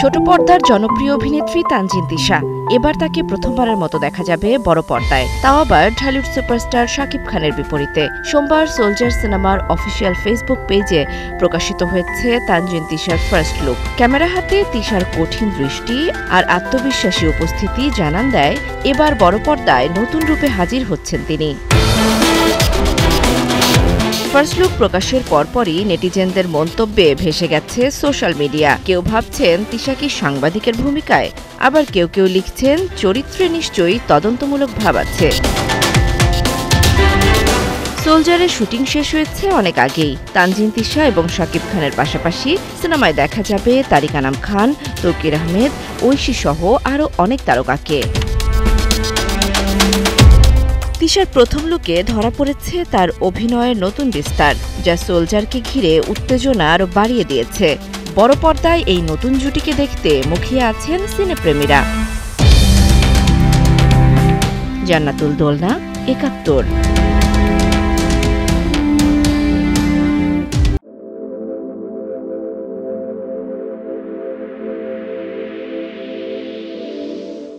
ছোট পর্দার জনপ্রিয় অভিনেত্রী তানজিন তিশা এবার তাকে প্রথমবারের মতো দেখা যাবে বড় পর্দায়, তাও আবার ঢালিউড সুপারস্টার শাকিব খানের বিপরীতে। সোমবার সোলজার সিনেমার অফিসিয়াল ফেসবুক পেজে প্রকাশিত হয়েছে তানজিন তিশার ফার্স্ট লুক। ক্যামেরা হাতে তিশার কঠিন দৃষ্টি আর আত্মবিশ্বাসী উপস্থিতি জানান দেয় এবার বড় পর্দায় নতুন রূপে হাজির হচ্ছেন তিনি। ফার্স্ট লুক প্রকাশের পরপরই নেটিজেনদের মন্তব্যে ভেসে গেছে সোশ্যাল মিডিয়া। কেউ ভাবছেন তিশা কি সাংবাদিকের ভূমিকায়, আবার কেউ কেউ লিখছেন চরিত্রে নিশ্চয়ই তদন্তমূলক ভাব আছে। সোলজারের শুটিং শেষ হয়েছে অনেক আগেই। তানজিন তিশা এবং শাকিব খানের পাশাপাশি সিনেমায় দেখা যাবে তারিক আনাম খান, তৌকির আহমেদ, ঐশী সহ আরও অনেক তারকাকে। তিশার প্রথম লুকে ধরা পড়েছে তার অভিনয়ের নতুন বিস্তার, যা সোলজারকে ঘিরে উত্তেজনা আরও বাড়িয়ে দিয়েছে। বড় পর্দায় এই নতুন জুটিকে দেখতে মুখিয়ে আছেন সিনেপ্রেমীরা। জান্নাতুল দোলনা, ৭১।